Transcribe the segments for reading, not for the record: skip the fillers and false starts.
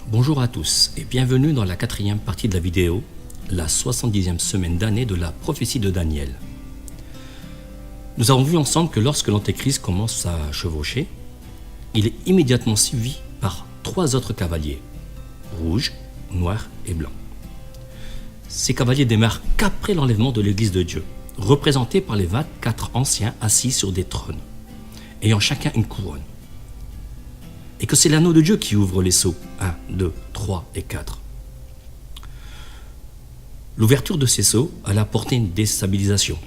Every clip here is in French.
Bonjour à tous et bienvenue dans la quatrième partie de la vidéo, la 70e semaine d'année de la prophétie de Daniel. Nous avons vu ensemble que lorsque l'Antéchrist commence à chevaucher, il est immédiatement suivi par 3 autres cavaliers, rouge, noir et blanc. Ces cavaliers démarrent qu'après l'enlèvement de l'Église de Dieu, représentés par les 24 anciens assis sur des trônes, ayant chacun une couronne. Et que c'est l'anneau de Dieu qui ouvre les sceaux 1, 2, 3 et 4. L'ouverture de ces sceaux a apporté une déstabilisation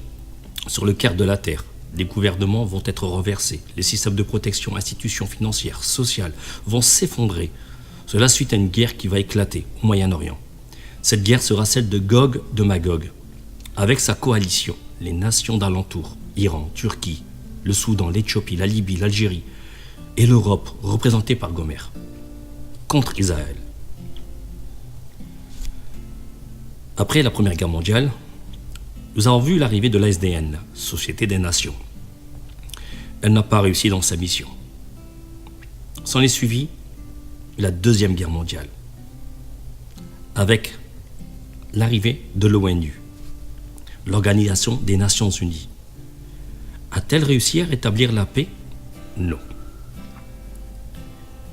sur le quart de la terre. Les gouvernements vont être renversés, les systèmes de protection, institutions financières, sociales vont s'effondrer. Cela suite à une guerre qui va éclater au Moyen-Orient. Cette guerre sera celle de Gog de Magog, avec sa coalition, les nations d'alentour, Iran, Turquie, le Soudan, l'Éthiopie, la Libye, l'Algérie, et l'Europe, représentée par Gomère, contre Israël. Après la Première Guerre mondiale, nous avons vu l'arrivée de l'ASDN, Société des Nations. Elle n'a pas réussi dans sa mission. S'en est suivi la Deuxième Guerre mondiale, avec l'arrivée de l'ONU, l'Organisation des Nations Unies. A-t-elle réussi à rétablir la paix? Non.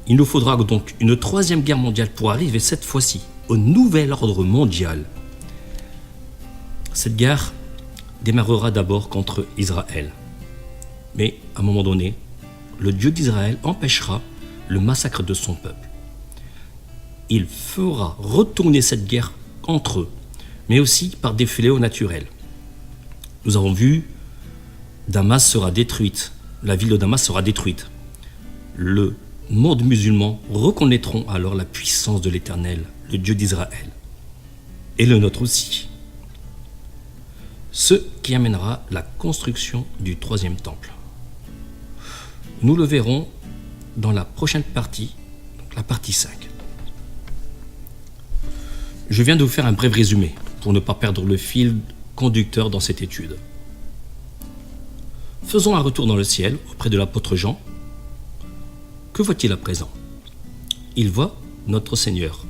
Il nous faudra donc une troisième guerre mondiale pour arriver cette fois-ci au nouvel ordre mondial. Cette guerre démarrera d'abord contre Israël. Mais à un moment donné, le Dieu d'Israël empêchera le massacre de son peuple. Il fera retourner cette guerre entre eux, mais aussi par des fléaux naturels. Nous avons vu, Damas sera détruite, la ville de Damas sera détruite. Le monde musulman reconnaîtront alors la puissance de l'Éternel, le Dieu d'Israël, et le nôtre aussi. Ce qui amènera la construction du troisième temple. Nous le verrons dans la prochaine partie, la partie 5. Je viens de vous faire un bref résumé pour ne pas perdre le fil conducteur dans cette étude. Faisons un retour dans le ciel auprès de l'apôtre Jean. Que voit-il à présent? Il voit notre Seigneur,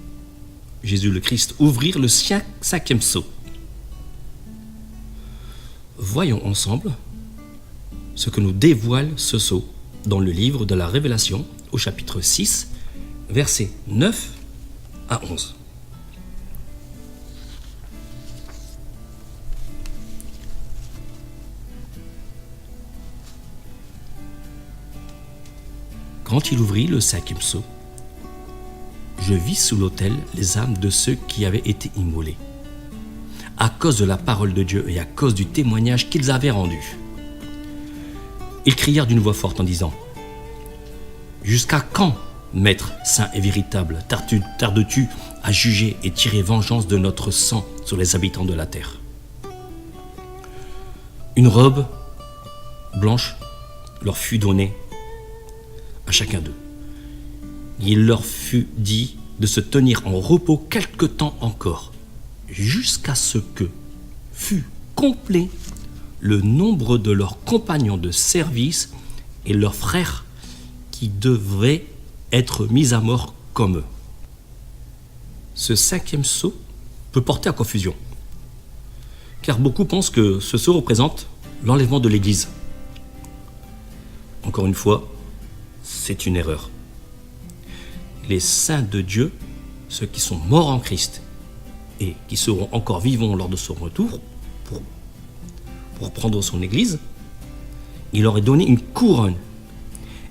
Jésus le Christ, ouvrir le cinquième sceau. Voyons ensemble ce que nous dévoile ce sceau dans le livre de la Révélation au chapitre 6, versets 9 à 11. Quand il ouvrit le cinquième sceau, je vis sous l'autel les âmes de ceux qui avaient été immolés, à cause de la parole de Dieu et à cause du témoignage qu'ils avaient rendu. Ils crièrent d'une voix forte en disant : « Jusqu'à quand, Maître saint et véritable, tardes-tu à juger et tirer vengeance de notre sang sur les habitants de la terre ?» Une robe blanche leur fut donnée à chacun d'eux. Il leur fut dit de se tenir en repos quelque temps encore, jusqu'à ce que fût complet le nombre de leurs compagnons de service et leurs frères qui devraient être mis à mort comme eux. Ce cinquième sceau peut porter à confusion, car beaucoup pensent que ce sceau représente l'enlèvement de l'Église. Encore une fois, c'est une erreur. Les saints de Dieu, ceux qui sont morts en Christ et qui seront encore vivants lors de son retour pour prendre son Église, il leur est donné une couronne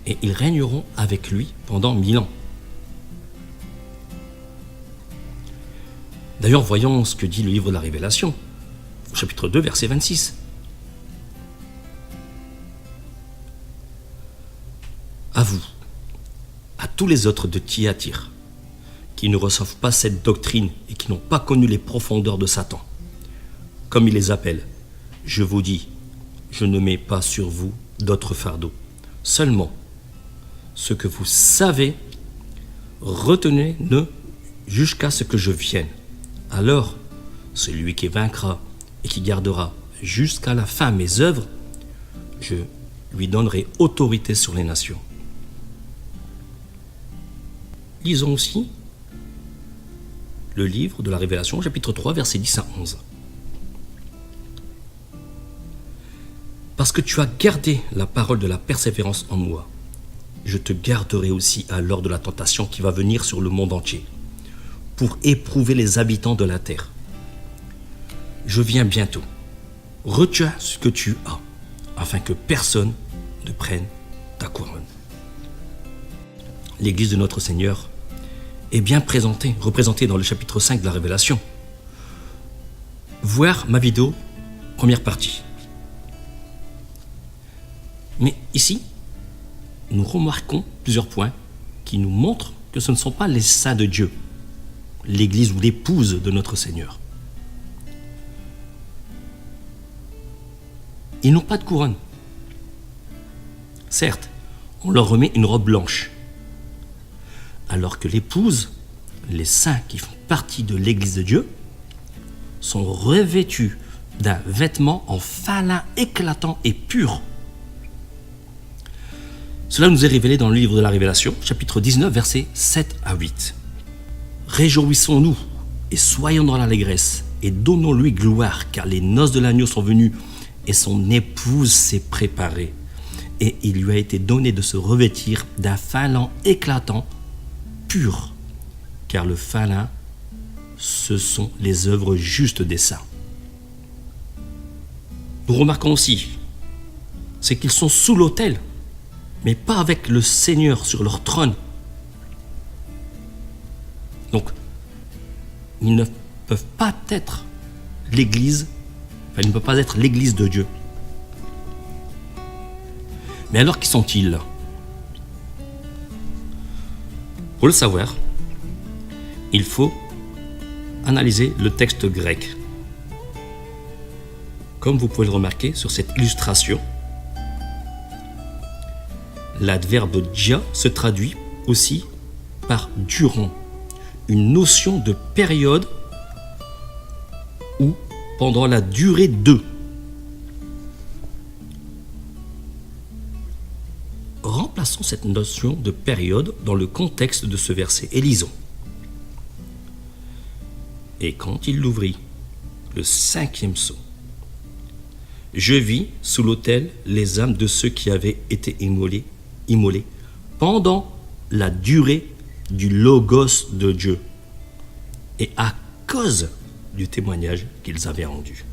et ils régneront avec lui pendant 1000 ans. D'ailleurs, voyons ce que dit le livre de la Révélation, au chapitre 2, verset 26. À vous, à tous les autres de Thyatire, qui ne reçoivent pas cette doctrine et qui n'ont pas connu les profondeurs de Satan, comme il les appelle, je vous dis, je ne mets pas sur vous d'autres fardeaux. Seulement, ce que vous savez, retenez-le jusqu'à ce que je vienne. Alors, celui qui vaincra et qui gardera jusqu'à la fin mes œuvres, je lui donnerai autorité sur les nations. Lisons aussi le livre de la Révélation, chapitre 3, versets 10 à 11. Parce que tu as gardé la parole de la persévérance en moi, je te garderai aussi à l'heure de la tentation qui va venir sur le monde entier, pour éprouver les habitants de la terre. Je viens bientôt. Retiens ce que tu as, afin que personne ne prenne ta couronne. L'Église de notre Seigneur est bien représentée dans le chapitre 5 de la Révélation. Voir ma vidéo, première partie. Mais ici, nous remarquons plusieurs points qui nous montrent que ce ne sont pas les saints de Dieu, l'Église ou l'épouse de notre Seigneur. Ils n'ont pas de couronne. Certes, on leur remet une robe blanche, alors que l'épouse, les saints qui font partie de l'Église de Dieu, sont revêtus d'un vêtement en fin lin éclatant et pur. Cela nous est révélé dans le livre de la Révélation, chapitre 19, versets 7 à 8. Réjouissons-nous et soyons dans l'allégresse et donnons-lui gloire, car les noces de l'agneau sont venues et son épouse s'est préparée. Et il lui a été donné de se revêtir d'un fin lin éclatant, pur, car le fin lin, ce sont les œuvres justes des saints. Nous remarquons aussi, c'est qu'ils sont sous l'autel, mais pas avec le Seigneur sur leur trône. Donc, ils ne peuvent pas être l'Église, ils ne peuvent pas être l'Église de Dieu. Mais alors, qui sont-ils? Pour le savoir, il faut analyser le texte grec. Comme vous pouvez le remarquer sur cette illustration, l'adverbe dia se traduit aussi par durant, une notion de période ou pendant la durée de. Remplaçons cette notion de période dans le contexte de ce verset et lisons. Et quand il l'ouvrit, le 5e sceau, je vis sous l'autel les âmes de ceux qui avaient été immolés pendant la durée du logos de Dieu et à cause du témoignage qu'ils avaient rendu.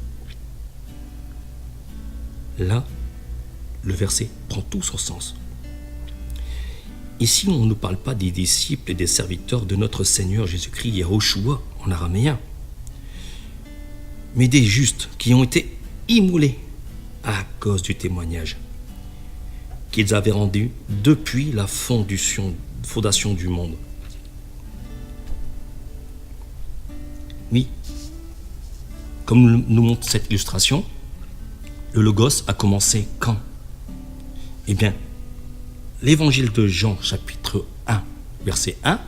Là, le verset prend tout son sens. Ici, on ne parle pas des disciples et des serviteurs de notre Seigneur Jésus-Christ, Yahushua en araméen, mais des justes qui ont été immolés à cause du témoignage qu'ils avaient rendu depuis la fondation du monde. Oui, comme nous montre cette illustration, le Logos a commencé quand? Eh bien, l'évangile de Jean, chapitre 1, verset 1,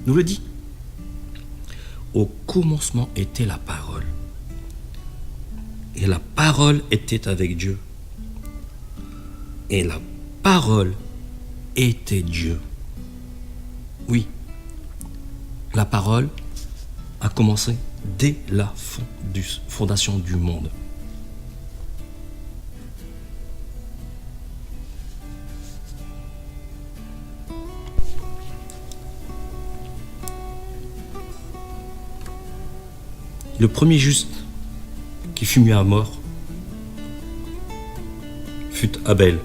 nous le dit. Au commencement était la parole. Et la parole était avec Dieu. Et la parole était Dieu. Oui, la parole a commencé dès la fondation du monde. Le premier juste qui fut mis à mort fut Abel.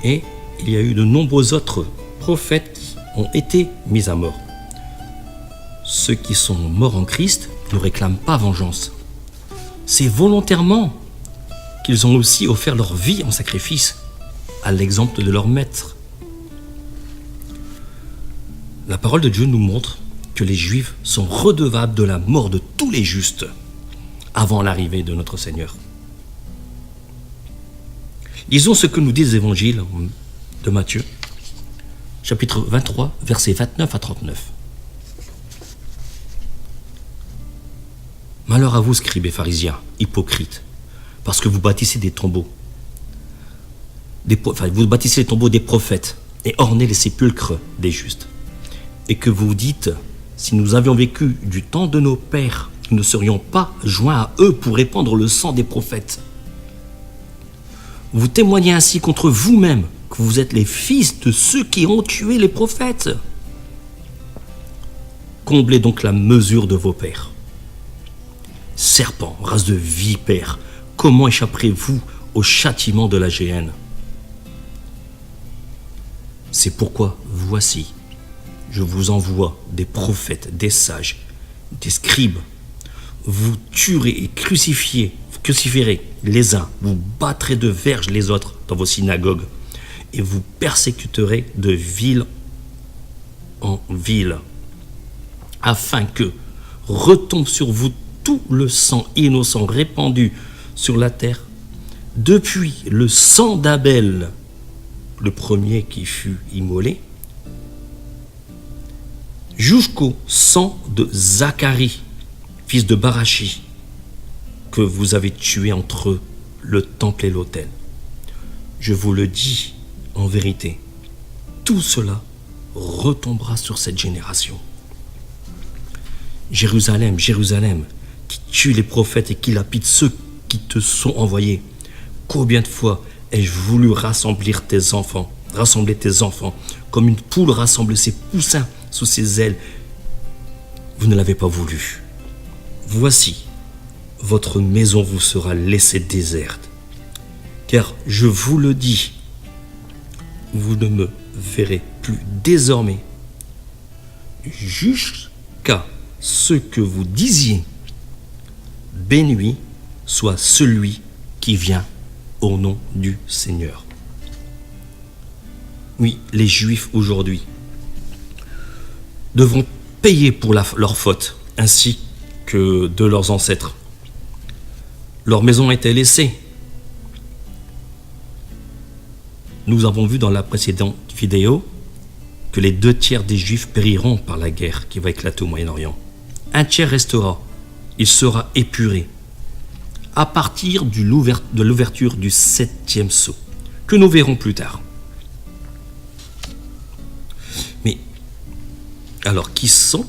Et il y a eu de nombreux autres prophètes qui ont été mis à mort. Ceux qui sont morts en Christ ne réclament pas vengeance. C'est volontairement qu'ils ont aussi offert leur vie en sacrifice, à l'exemple de leur maître. La parole de Dieu nous montre que les Juifs sont redevables de la mort de tous les justes avant l'arrivée de notre Seigneur. Lisons ce que nous dit l'évangile de Matthieu, chapitre 23, versets 29 à 39. Malheur à vous, scribes et pharisiens, hypocrites, parce que vous bâtissez des tombeaux. Vous bâtissez les tombeaux des prophètes et ornez les sépulcres des justes. Et que vous dites, si nous avions vécu du temps de nos pères, nous ne serions pas joints à eux pour répandre le sang des prophètes. Vous témoignez ainsi contre vous-même que vous êtes les fils de ceux qui ont tué les prophètes. Comblez donc la mesure de vos pères. Serpents, race de vipères, comment échapperez-vous au châtiment de la géhenne? C'est pourquoi, voici, je vous envoie des prophètes, des sages, des scribes. Vous tuerez et crucifierez les uns, vous battrez de verges les autres dans vos synagogues, et vous persécuterez de ville en ville, afin que retombe sur vous tout le sang innocent répandu sur la terre, depuis le sang d'Abel, le premier qui fut immolé, jusqu'au sang de Zacharie, fils de Barachi, que vous avez tué entre le temple et l'autel. Je vous le dis en vérité, tout cela retombera sur cette génération. Jérusalem, Jérusalem, qui tue les prophètes et qui lapide ceux qui te sont envoyés. Combien de fois ai-je voulu rassembler tes enfants, comme une poule rassemble ses poussins sous ses ailes. Vous ne l'avez pas voulu. Voici, votre maison vous sera laissée déserte. Car je vous le dis, vous ne me verrez plus désormais jusqu'à ce que vous disiez, béni soit celui qui vient au nom du Seigneur. Oui, les Juifs aujourd'hui devront payer pour leur faute, ainsi que de leurs ancêtres. Leur maison a été laissée. Nous avons vu dans la précédente vidéo que les 2/3 des Juifs périront par la guerre qui va éclater au Moyen-Orient. Un tiers restera, il sera épuré à partir de l'ouverture du 7e sceau, que nous verrons plus tard. Mais alors, qui sont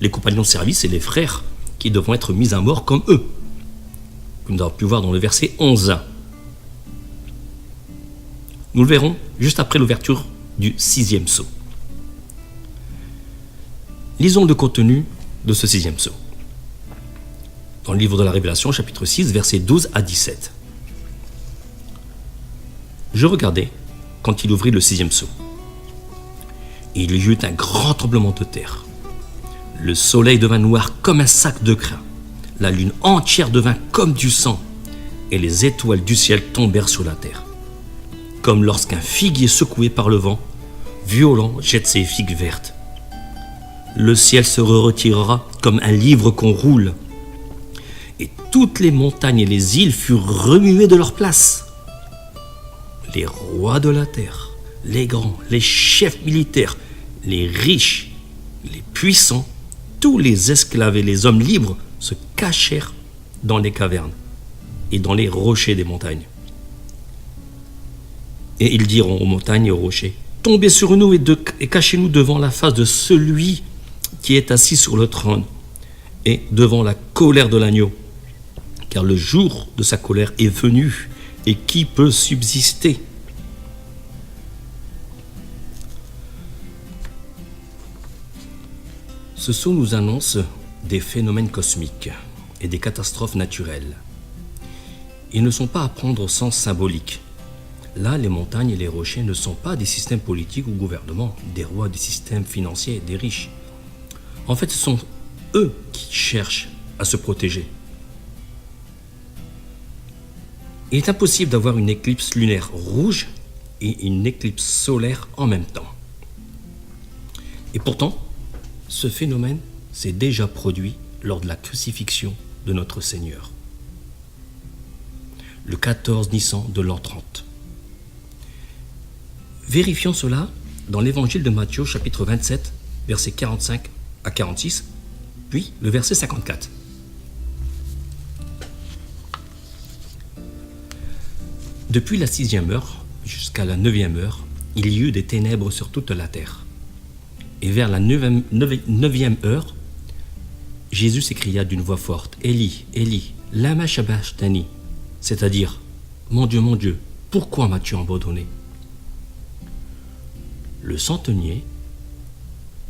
les compagnons de service et les frères qui devront être mis à mort comme eux, que nous avons pu voir dans le verset 11. Nous le verrons juste après l'ouverture du 6e sceau. Lisons le contenu de ce 6e sceau. Dans le livre de la Révélation, chapitre 6, versets 12 à 17. Je regardais quand il ouvrit le 6e sceau. Il y eut un grand tremblement de terre. Le soleil devint noir comme un sac de crin. La lune entière devint comme du sang. Et les étoiles du ciel tombèrent sur la terre. Comme lorsqu'un figuier secoué par le vent violent jette ses figues vertes. Le ciel se retirera comme un livre qu'on roule. Et toutes les montagnes et les îles furent remuées de leur place. Les rois de la terre, les grands, les chefs militaires, les riches, les puissants, tous les esclaves et les hommes libres se cachèrent dans les cavernes et dans les rochers des montagnes. Et ils diront aux montagnes et aux rochers, tombez sur nous et cachez-nous devant la face de celui qui est assis sur le trône et devant la colère de l'agneau. Car le jour de sa colère est venu, et qui peut subsister? Ce sceau nous annonce des phénomènes cosmiques et des catastrophes naturelles. Ils ne sont pas à prendre au sens symbolique. Là, les montagnes et les rochers ne sont pas des systèmes politiques ou gouvernements, des rois, des systèmes financiers, des riches. En fait, ce sont eux qui cherchent à se protéger. Il est impossible d'avoir une éclipse lunaire rouge et une éclipse solaire en même temps. Et pourtant, ce phénomène s'est déjà produit lors de la crucifixion de notre Seigneur, le 14 Nissan de l'an 30. Vérifions cela dans l'évangile de Matthieu, chapitre 27, versets 45 à 46, puis le verset 54. Depuis la 6e heure jusqu'à la 9e heure, il y eut des ténèbres sur toute la terre. Et vers la neuvième heure, Jésus s'écria d'une voix forte, « Élie, Élie, lama sabachthani » c'est-à-dire, « Mon Dieu, pourquoi m'as-tu abandonné » Le centenier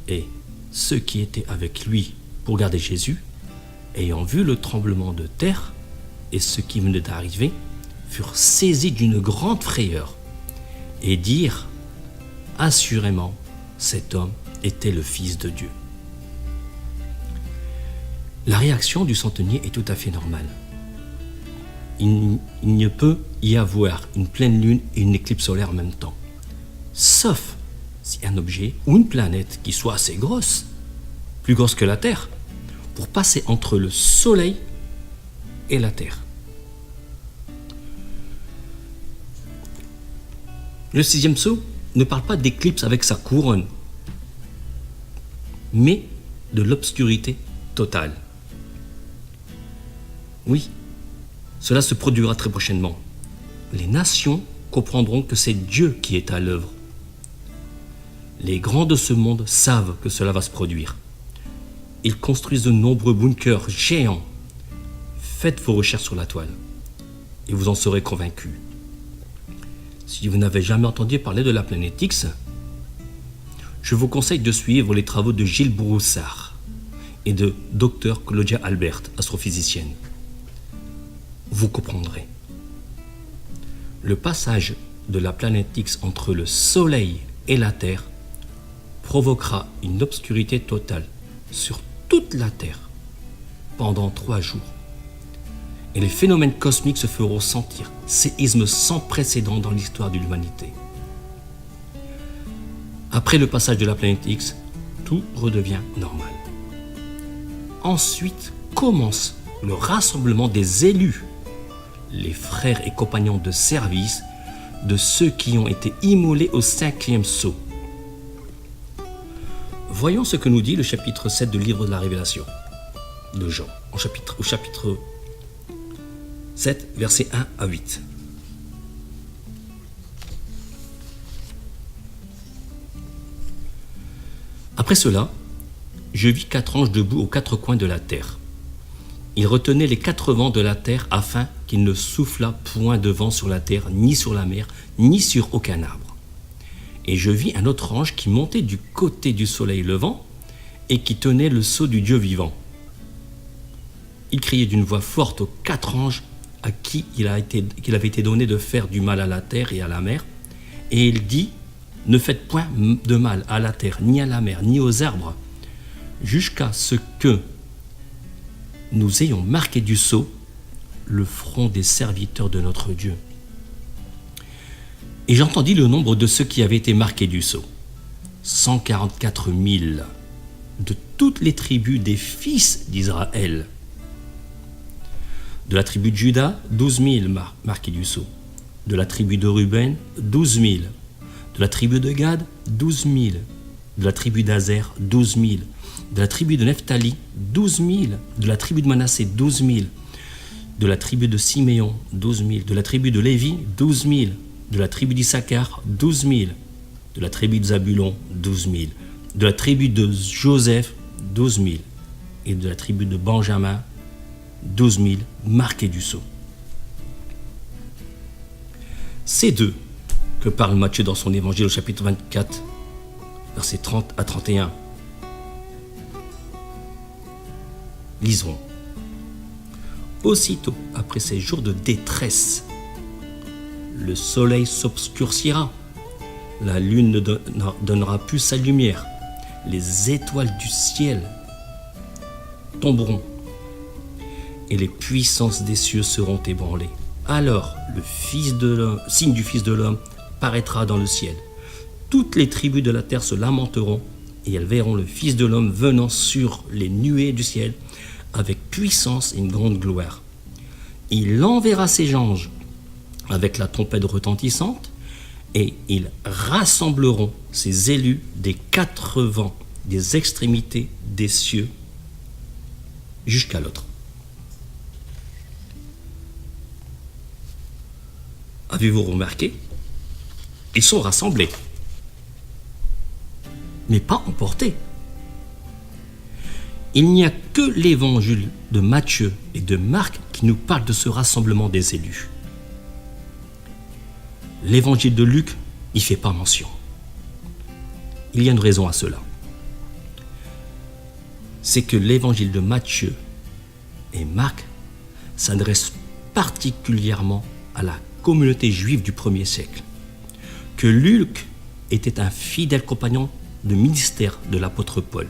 et ceux qui étaient avec lui pour garder Jésus, ayant vu le tremblement de terre et ce qui venait d'arriver, furent saisis d'une grande frayeur et dirent, « Assurément, cet homme était le Fils de Dieu. » La réaction du centenier est tout à fait normale. Il ne peut y avoir une pleine lune et une éclipse solaire en même temps, sauf si un objet ou une planète qui soit assez grosse, plus grosse que la Terre, pour passer entre le Soleil et la Terre. Le sixième sceau ne parle pas d'éclipse avec sa couronne, mais de l'obscurité totale. Oui, cela se produira très prochainement. Les nations comprendront que c'est Dieu qui est à l'œuvre. Les grands de ce monde savent que cela va se produire. Ils construisent de nombreux bunkers géants. Faites vos recherches sur la toile et vous en serez convaincus. Si vous n'avez jamais entendu parler de la planète X, je vous conseille de suivre les travaux de Gilles Broussard et de Dr Claudia Albert, astrophysicienne. Vous comprendrez. Le passage de la planète X entre le Soleil et la Terre provoquera une obscurité totale sur toute la Terre pendant 3 jours. Et les phénomènes cosmiques se feront sentir, séismes sans précédent dans l'histoire de l'humanité. Après le passage de la planète X, tout redevient normal. Ensuite commence le rassemblement des élus, les frères et compagnons de service de ceux qui ont été immolés au 5e sceau. Voyons ce que nous dit le chapitre 7 du livre de la Révélation de Jean, au chapitre 7, versets 1 à 8. Après cela, je vis 4 anges debout aux 4 coins de la terre. Ils retenaient les 4 vents de la terre afin qu'il ne soufflât point de vent sur la terre, ni sur la mer, ni sur aucun arbre. Et je vis un autre ange qui montait du côté du soleil levant et qui tenait le sceau du Dieu vivant. Il criait d'une voix forte aux 4 anges à qui il avait été donné de faire du mal à la terre et à la mer. Et il dit, « Ne faites point de mal à la terre, ni à la mer, ni aux arbres, jusqu'à ce que nous ayons marqué du sceau le front des serviteurs de notre Dieu. » Et j'entendis le nombre de ceux qui avaient été marqués du sceau. 144 000 de toutes les tribus des fils d'Israël. De la tribu de Juda, 12 000 marqués du sceau. De la tribu de Ruben, 12 000. De la tribu de Gad, 12 000. De la tribu d'Azer, 12 000. De la tribu de Nephtali, 12 000. De la tribu de Manassé, 12 000. De la tribu de Siméon, 12 000. De la tribu de Lévi, 12 000. De la tribu d'Issachar, 12 000. De la tribu de Zabulon, 12 000. De la tribu de Joseph, 12 000. Et de la tribu de Benjamin, 12 000 marqués du sceau. Ces deux que parle Matthieu dans son évangile au chapitre 24, versets 30 à 31. Lisons. Aussitôt après ces jours de détresse, le soleil s'obscurcira, la lune ne donnera plus sa lumière, les étoiles du ciel tomberont et les puissances des cieux seront ébranlées. Alors le signe du Fils de l'homme paraîtra dans le ciel. Toutes les tribus de la terre se lamenteront et elles verront le Fils de l'homme venant sur les nuées du ciel avec puissance et une grande gloire. Il enverra ses anges avec la trompette retentissante et ils rassembleront ses élus des 4 vents, des extrémités des cieux jusqu'à l'autre. Avez-vous remarqué? Ils sont rassemblés. mais pas emporté. Il n'y a que l'évangile de Matthieu et de Marc qui nous parle de ce rassemblement des élus. L'évangile de Luc n'y fait pas mention. Il y a une raison à cela. C'est que l'évangile de Matthieu et Marc s'adresse particulièrement à la communauté juive du 1er siècle. Que Luc était un fidèle compagnon de ministère de l'apôtre Paul.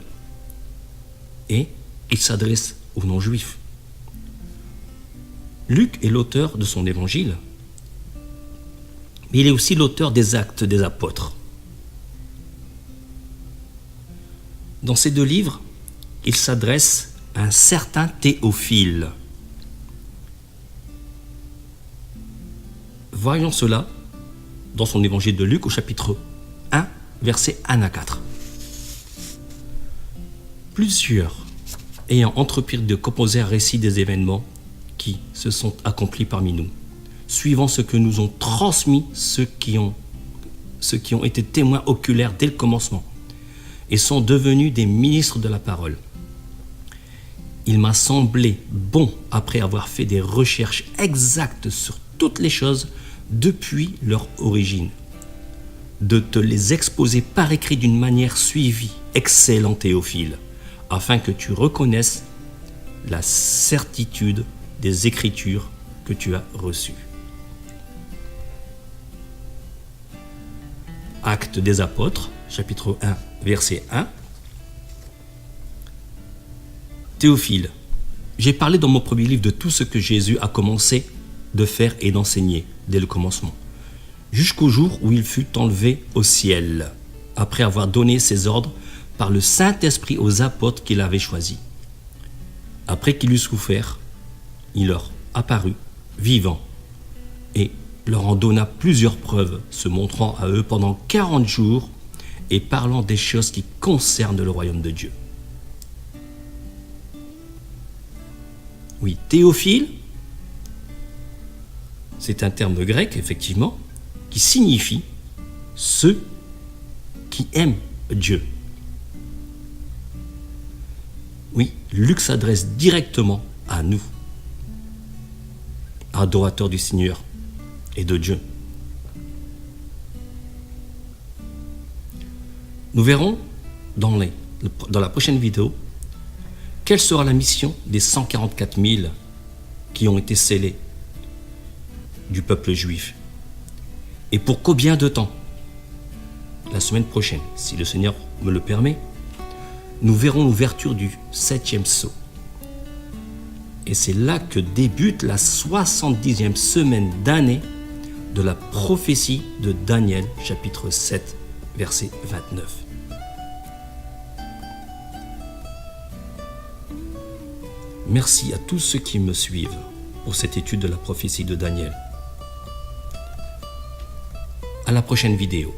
Et il s'adresse aux non-juifs. Luc est l'auteur de son évangile, mais il est aussi l'auteur des Actes des Apôtres. Dans ces deux livres, il s'adresse à un certain Théophile. Voyons cela dans son évangile de Luc au chapitre 1, versets 1 à 4. Plusieurs ayant entrepris de composer un récit des événements qui se sont accomplis parmi nous, suivant ce que nous ont transmis ceux qui ont été témoins oculaires dès le commencement et sont devenus des ministres de la parole. Il m'a semblé bon, après avoir fait des recherches exactes sur toutes les choses depuis leur origine, de te les exposer par écrit d'une manière suivie, excellent Théophile, afin que tu reconnaisses la certitude des Écritures que tu as reçues. Actes des Apôtres, chapitre 1, verset 1. Théophile, j'ai parlé dans mon premier livre de tout ce que Jésus a commencé de faire et d'enseigner dès le commencement, jusqu'au jour où il fut enlevé au ciel, après avoir donné ses ordres par le Saint-Esprit aux apôtres qu'il avait choisis. Après qu'il eut souffert, il leur apparut vivant et leur en donna plusieurs preuves, se montrant à eux pendant 40 jours et parlant des choses qui concernent le royaume de Dieu. Oui, Théophile, c'est un terme grec, effectivement, qui signifie ceux qui aiment Dieu. Oui, Luc s'adresse directement à nous, adorateurs du Seigneur et de Dieu. Nous verrons dans la prochaine vidéo quelle sera la mission des 144 000 qui ont été scellés du peuple juif et pour combien de temps. La semaine prochaine, si le Seigneur me le permet, nous verrons l'ouverture du 7e sceau. Et c'est là que débute la 70e semaine d'année de la prophétie de Daniel, chapitre 7, verset 29. Merci à tous ceux qui me suivent pour cette étude de la prophétie de Daniel. À la prochaine vidéo.